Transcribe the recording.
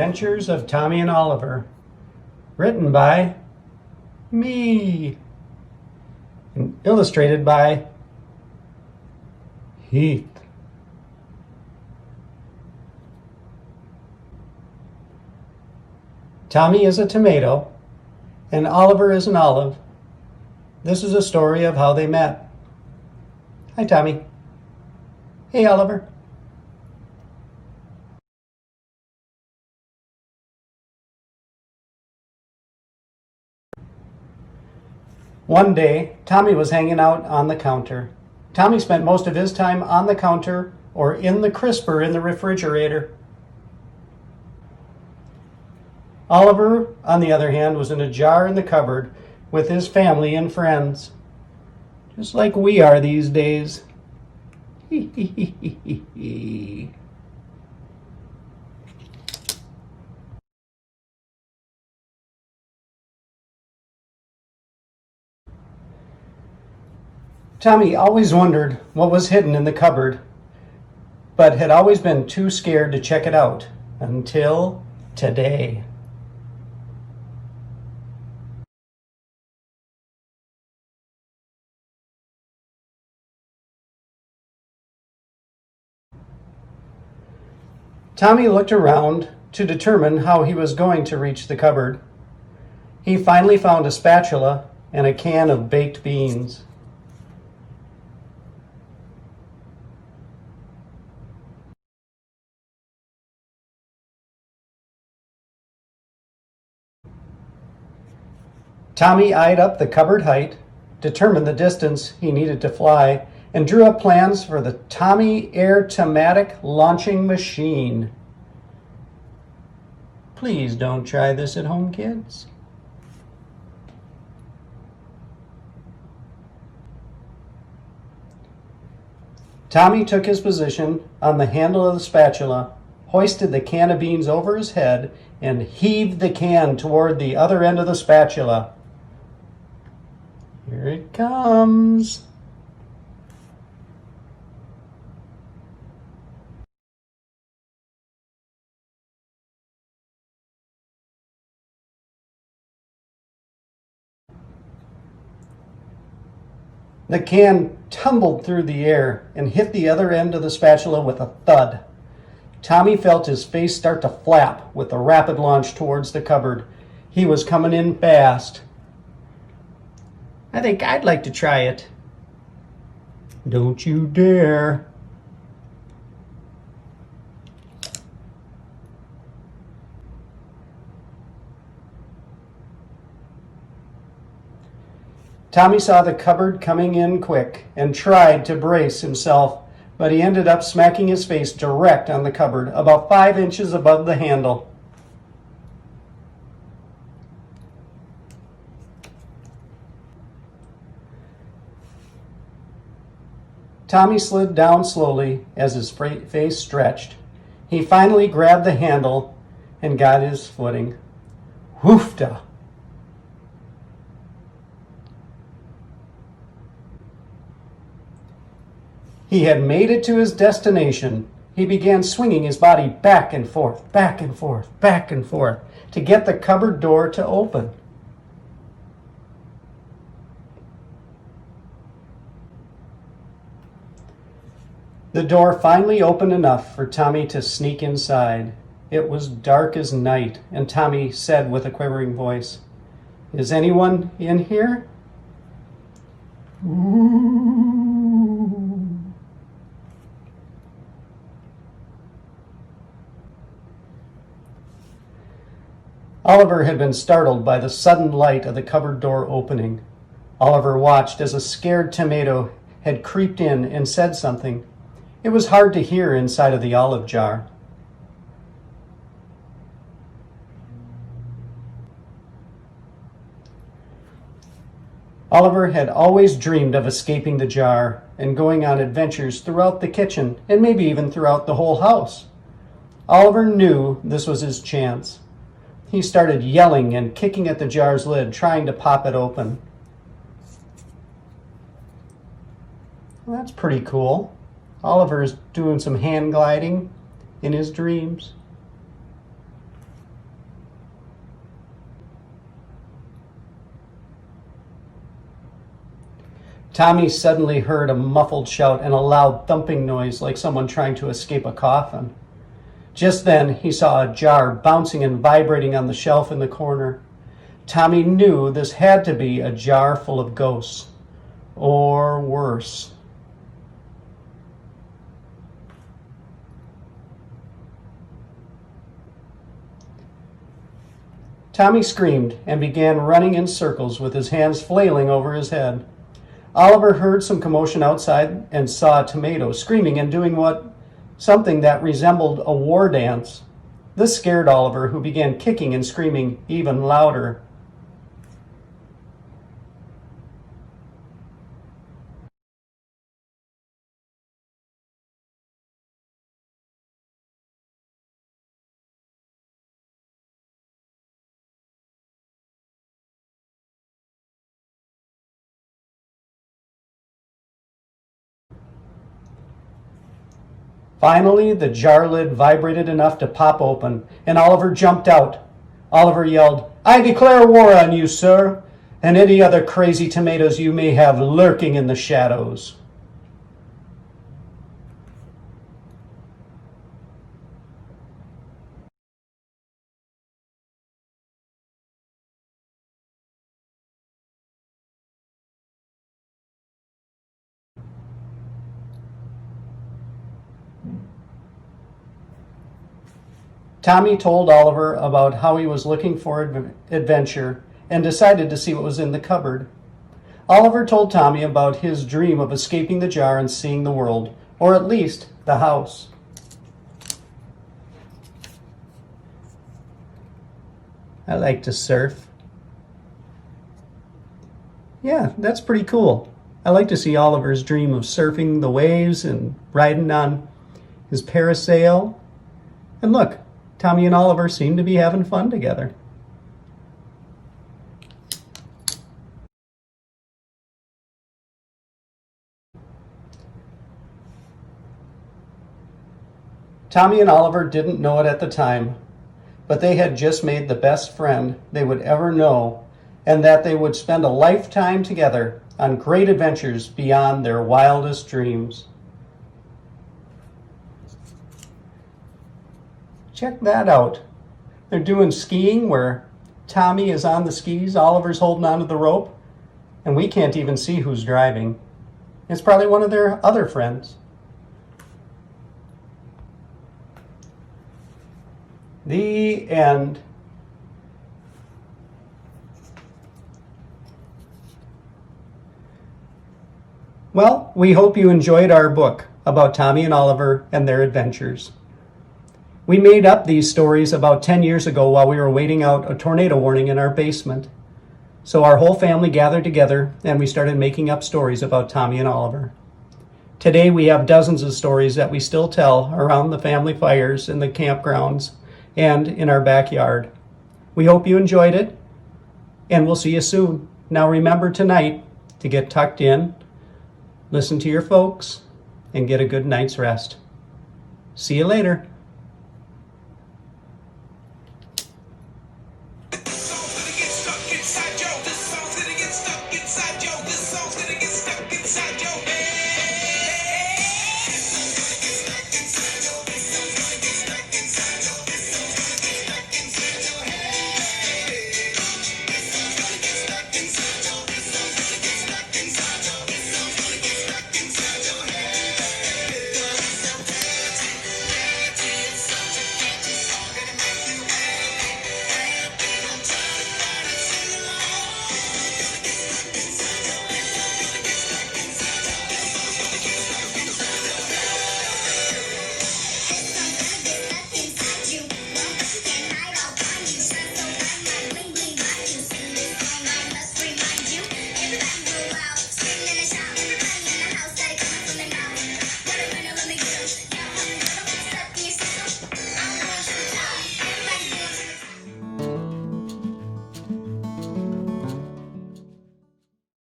Adventures of Tommy and Oliver, written by me and illustrated by Heath. Tommy is a tomato and Oliver is an olive. This is a story of how they met. Hi, Tommy. Hey, Oliver. One day, Tommy was hanging out on the counter. Tommy spent most of his time on the counter or in the crisper in the refrigerator. Oliver, on the other hand, was in a jar in the cupboard with his family and friends. Just like we are these days. Tommy always wondered what was hidden in the cupboard, but had always been too scared to check it out until today. Tommy looked around to determine how he was going to reach the cupboard. He finally found a spatula and a can of baked beans. Tommy eyed up the cupboard height, determined the distance he needed to fly, and drew up plans for the Tommy Air-Tomatic launching machine. Please don't try this at home, kids. Tommy took his position on the handle of the spatula, hoisted the can of beans over his head, and heaved the can toward the other end of the spatula. Here it comes. The can tumbled through the air and hit the other end of the spatula with a thud. Tommy felt his face start to flap with the rapid launch towards the cupboard. He was coming in fast. I think I'd like to try it. Don't you dare. Tommy saw the cupboard coming in quick and tried to brace himself, but he ended up smacking his face direct on the cupboard, about 5 inches above the handle. Tommy slid down slowly as his face stretched. He finally grabbed the handle and got his footing. Woofda! He had made it to his destination. He began swinging his body back and forth, back and forth, back and forth to get the cupboard door to open. The door finally opened enough for Tommy to sneak inside. It was dark as night, and Tommy said with a quivering voice, "Is anyone in here?" Ooh. Oliver had been startled by the sudden light of the cupboard door opening. Oliver watched as a scared tomato had creeped in and said something. It was hard to hear inside of the olive jar. Oliver had always dreamed of escaping the jar and going on adventures throughout the kitchen and maybe even throughout the whole house. Oliver knew this was his chance. He started yelling and kicking at the jar's lid, trying to pop it open. Well, that's pretty cool. Oliver is doing some hand gliding in his dreams. Tommy suddenly heard a muffled shout and a loud thumping noise like someone trying to escape a coffin. Just then, he saw a jar bouncing and vibrating on the shelf in the corner. Tommy knew this had to be a jar full of ghosts, or worse. Tommy screamed and began running in circles with his hands flailing over his head. Oliver heard some commotion outside and saw a tomato screaming and doing something that resembled a war dance. This scared Oliver, who began kicking and screaming even louder. Finally, the jar lid vibrated enough to pop open, and Oliver jumped out. Oliver yelled, "I declare war on you, sir, and any other crazy tomatoes you may have lurking in the shadows." Tommy told Oliver about how he was looking for adventure and decided to see what was in the cupboard. Oliver told Tommy about his dream of escaping the jar and seeing the world, or at least the house. I like to surf. Yeah, that's pretty cool. I like to see Oliver's dream of surfing the waves and riding on his parasail. And look, Tommy and Oliver seem to be having fun together. Tommy and Oliver didn't know it at the time, but they had just made the best friend they would ever know, and that they would spend a lifetime together on great adventures beyond their wildest dreams. Check that out. They're doing skiing where Tommy is on the skis, Oliver's holding onto the rope, and we can't even see who's driving. It's probably one of their other friends. The end. Well, we hope you enjoyed our book about Tommy and Oliver and their adventures. We made up these stories about 10 years ago while we were waiting out a tornado warning in our basement. So our whole family gathered together and we started making up stories about Tommy and Oliver. Today we have dozens of stories that we still tell around the family fires in the campgrounds and in our backyard. We hope you enjoyed it, and we'll see you soon. Now remember tonight to get tucked in, listen to your folks, and get a good night's rest. See you later.